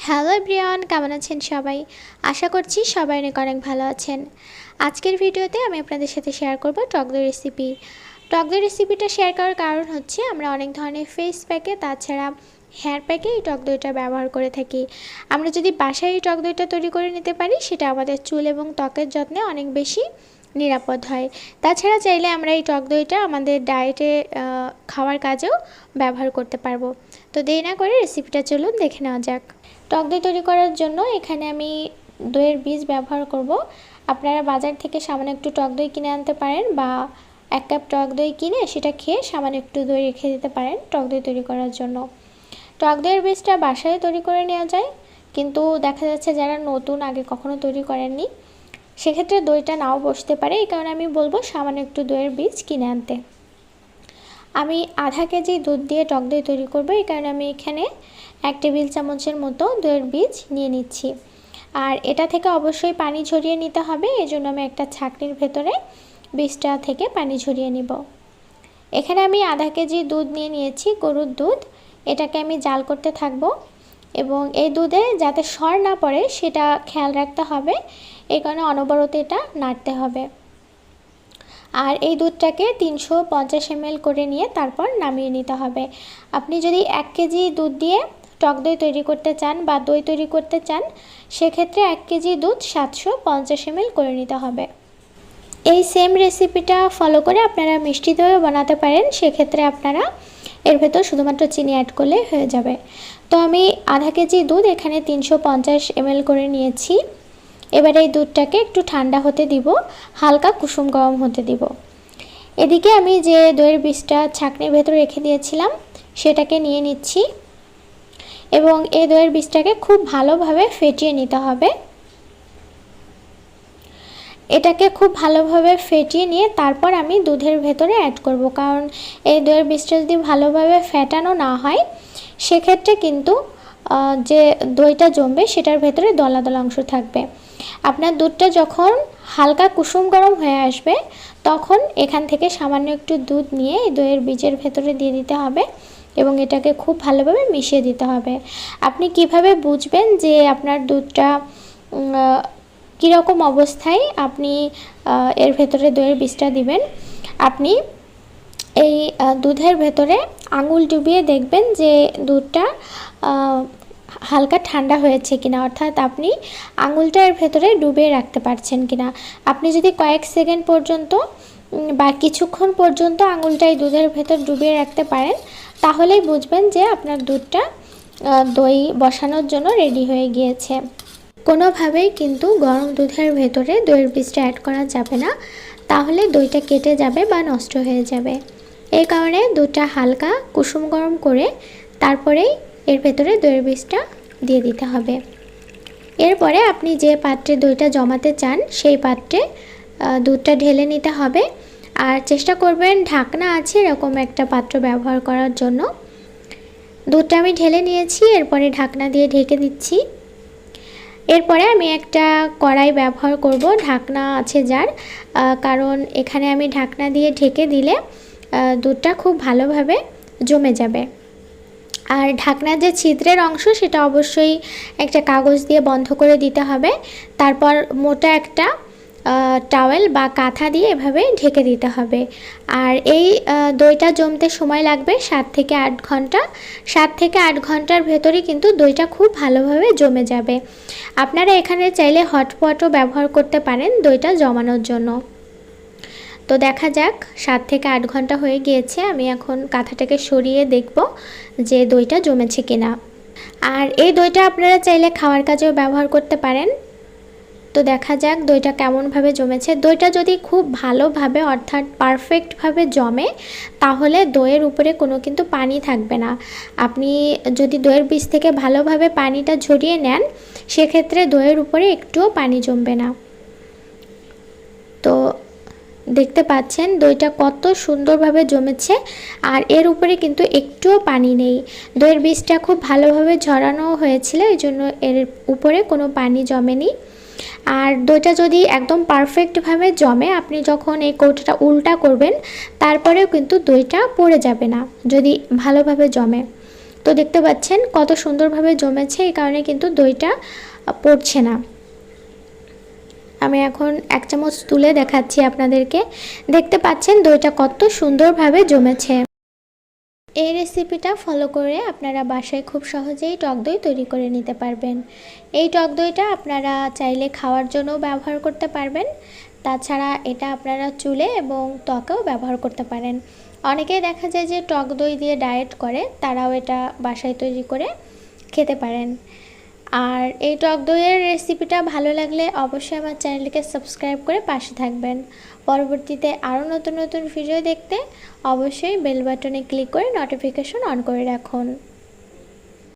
Hello everyone, কেমন আছেন সবাই? আশা করছি সবাই অনেক ভালো আছেন। আজকের ভিডিওতে আমি আপনাদের সাথে শেয়ার করব টক দই রেসিপি। টক দই রেসিপিটা শেয়ার করার কারণ হচ্ছে আমরা অনেক ধরনের ফেস প্যাকে তাছাড়া হেয়ার প্যাকে এই টক দইটা ব্যবহার করে থাকি। আমরা যদি বাসায় এই টক দইটা তৈরি করে নিতে পারি সেটা আমাদের চুল এবং ত্বকের যত্নে অনেক বেশি নিরাপদ হয়। তাছাড়া চাইলে আমরা এই টক দইটা আমাদের ডায়েটে খাওয়ার কাজেও ব্যবহার করতে পারবো। তো দেরি না করে রেসিপিটা চলুন দেখে নেওয়া যাক। টক দই তৈরি করার জন্য এখানে আমি দইয়ের বীজ ব্যবহার করব। আপনারা বাজার থেকে সামান্য একটু টক দই কিনে আনতে পারেন বা 1 কাপ টক দই কিনে সেটা খেয়ে সামান্য একটু দই রেখে দিতে পারেন টক দই তৈরি করার জন্য। টক দইয়ের বীজটা বাসায় তৈরি করে নেওয়া যায়, কিন্তু দেখা যাচ্ছে যারা নতুন আগে কখনো তৈরি করেননি সেক্ষেত্রে দইটা নাও বসতে পারে। এই কারণে আমি বলবো সামান্য একটু দইয়ের বীজ কিনে আনতে। আমি আধা কেজি দুধ দিয়ে টক দই তৈরি করব, এই কারণে আমি এখানে 1 টেবিল চামচের মতো দইয়ের বীজ নিয়ে নিচ্ছি। আর এটা থেকে অবশ্যই পানি ঝরিয়ে নিতে হবে, এজন্য আমি একটা ছাঁকনির ভেতরে বীজটা থেকে পানি ঝরিয়ে নিব। এখানে আমি আধা কেজি দুধ নিয়ে নিয়েছি, গরুর দুধ। এটাকে আমি জাল করতে থাকব এবং এই দুধে যাতে সর না পড়ে সেটা খেয়াল রাখতে হবে, এই কারণে অনবরত এটা নাড়তে হবে। আর এই দুধটাকে 350 ml করে নিয়ে তারপর নামিয়ে নিতে হবে। আপনি যদি 1 কেজি দুধ দিয়ে টক দই তৈরি করতে চান বা দই তৈরি করতে চান সেক্ষেত্রে 1 কেজি দুধ 750 ml করে নিতে হবে। এই সেম রেসিপিটা ফলো করে আপনারা মিষ্টি দইও বানাতে পারেন, সেক্ষেত্রে আপনারা এর ভেতর শুধুমাত্র চিনি অ্যাড করলে হয়ে যাবে। তো আমি আধা কেজি দুধ এখানে 350 ml করে নিয়েছি। এবার এই দুধটাকে একটু ঠান্ডা হতে দিব, হালকা কুসুম গরম হতে দিব। এদিকে আমি যে দইয়ের বীজটা ছাঁকনির ভেতরে রেখে দিয়েছিলাম সেটাকে নিয়ে নিচ্ছি এবং এই দইয়ের বীজটাকে খুব ভালোভাবে ফেটিয়ে নিতে হবে। এটাকে খুব ভালোভাবে ফেটিয়ে নিয়ে তারপর আমি দুধের ভেতরে অ্যাড করব, কারণ এই দইয়ের বীজটা যদি ভালোভাবে ফেটানো না হয় সেক্ষেত্রে কিন্তু যে দইটা জমবে সেটার ভেতরে দলা দলা অংশ থাকবে। আপনার দুধটা যখন হালকা কুসুম গরম হয়ে আসবে তখন এখান থেকে সামান্য একটু দুধ নিয়ে এই দইয়ের বীজের ভেতরে দিয়ে দিতে হবে এবং এটাকে খুব ভালোভাবে মিশিয়ে দিতে হবে। আপনি কিভাবে বুঝবেন যে আপনার দুধটা কীরকম অবস্থায় আপনি এর ভেতরে দইয়ের বীজটা দিবেন? আপনি এই দুধের ভেতরে আঙুল ডুবিয়ে দেখবেন যে দুধটা হালকা ঠান্ডা হয়েছে কিনা, অর্থাৎ আপনি আঙুলটা এর ভেতরে ডুবিয়ে রাখতে পারছেন কিনা। আপনি যদি কয়েক সেকেন্ড পর্যন্ত বা কিছুক্ষণ পর্যন্ত আঙুলটা এই দুধের ভেতর ডুবিয়ে রাখতে পারেন তাহলেই বুঝবেন যে আপনার দুধটা দই বসানোর জন্য রেডি হয়ে গিয়েছে। কোনোভাবেই কিন্তু গরম দুধের ভেতরে দইয়ের বীজটা অ্যাড করা যাবে না, তাহলে দইটা কেটে যাবে বা নষ্ট হয়ে যাবে। এই কারণে দুধটা হালকা কুসুম গরম করে তারপরেই এর ভেতরে দইয়ের বীজটা দিয়ে দিতে হবে। এরপরে আপনি যে পাত্রে দইটা জমাতে চান সেই পাত্রে দুধটা ঢেলে নিতে হবে। আর চেষ্টা করবেন ঢাকনা আছে এরকম একটা পাত্র ব্যবহার করার জন্য। দুধটা আমি ঢেলে নিয়েছি, এরপরে ঢাকনা দিয়ে ঢেকে দিচ্ছি। এরপরে আমি একটা কড়াই ব্যবহার করব, ঢাকনা আছে যার, কারণ এখানে আমি ঢাকনা দিয়ে ঢেকে দিলে দুধটা খুব ভালোভাবে জমে যাবে। আর ঢাকনার যে ছিদ্রের অংশ সেটা অবশ্যই একটা কাগজ দিয়ে বন্ধ করে দিতে হবে। তারপর মোটা একটা টাওয়েল বা কাঁথা দিয়ে এভাবে ঢেকে দিতে হবে। আর এই দইটা জমতে সময় লাগবে 7 থেকে 8 ঘন্টা। 7 থেকে 8 ঘন্টার ভেতরে কিন্তু দইটা খুব ভালোভাবে জমে যাবে। আপনারা এখানে চাইলে হটপটও ব্যবহার করতে পারেন দইটা জমানোর জন্য। তো দেখা যাক 7 থেকে 8 ঘন্টা হয়ে গিয়েছে। আমি এখন কাঁথাটাকে সরিয়ে দেখব যে দইটা জমেছে কিনা। আর এই দইটা আপনারা চাইলে খাওয়ার কাজেও ব্যবহার করতে পারেন। তো দেখা যাক দইটা কেমনভাবে জমেছে। দইটা যদি খুব ভালোভাবে অর্থাৎ পারফেক্টভাবে জমে তাহলে দইয়ের উপরে কোনো কিন্তু পানি থাকবে না। আপনি যদি দইয়ের বীজ থেকে ভালোভাবে পানিটা ঝরিয়ে নেন সেক্ষেত্রে দইয়ের উপরে একটুও পানি জমবে না। তো দেখতে পাচ্ছেন দইটা কত সুন্দরভাবে জমেছে আর এর উপরে কিন্তু একটুও পানি নেই। দইয়ের বীজটা খুব ভালোভাবে ঝরানো হয়েছিল, এই জন্য এর উপরে কোনো পানি জমেনি। আর দইটা যদি একদম পারফেক্টভাবে জমে আপনি যখন এই কৌটাটা উল্টা করবেন তারপরেও কিন্তু দইটা পড়ে যাবে না যদি ভালোভাবে জমে। তো দেখতে পাচ্ছেন কত সুন্দরভাবে জমেছে, এই কারণে কিন্তু দইটা পড়ছে না। আমি এখন 1 চামচ তুলে দেখাচ্ছি আপনাদেরকে। দেখতে পাচ্ছেন দইটা কত সুন্দরভাবে জমেছে। এই রেসিপিটা ফলো করে আপনারা বাসায় খুব সহজেই টক দই তৈরি করে নিতে পারবেন। এই টক দইটা আপনারা চাইলে খাওয়ার জন্য ব্যবহার করতে পারবেন, তাছাড়া এটা আপনারা চুলে এবং ত্বকেও ব্যবহার করতে পারেন। অনেকেই দেখা যায় যে টক দই দিয়ে ডায়েট করে, তারাও এটা বাসায় তৈরি করে খেতে পারেন। আর এই টক দইয়ের রেসিপিটা ভালো লাগলে অবশ্যই আমার চ্যানেলটিকে সাবস্ক্রাইব করে পাশে থাকবেন। পরবর্তীতে আরও নতুন নতুন ভিডিও দেখতে অবশ্যই বেল বাটনে ক্লিক করে নোটিফিকেশন অন করে রাখুন।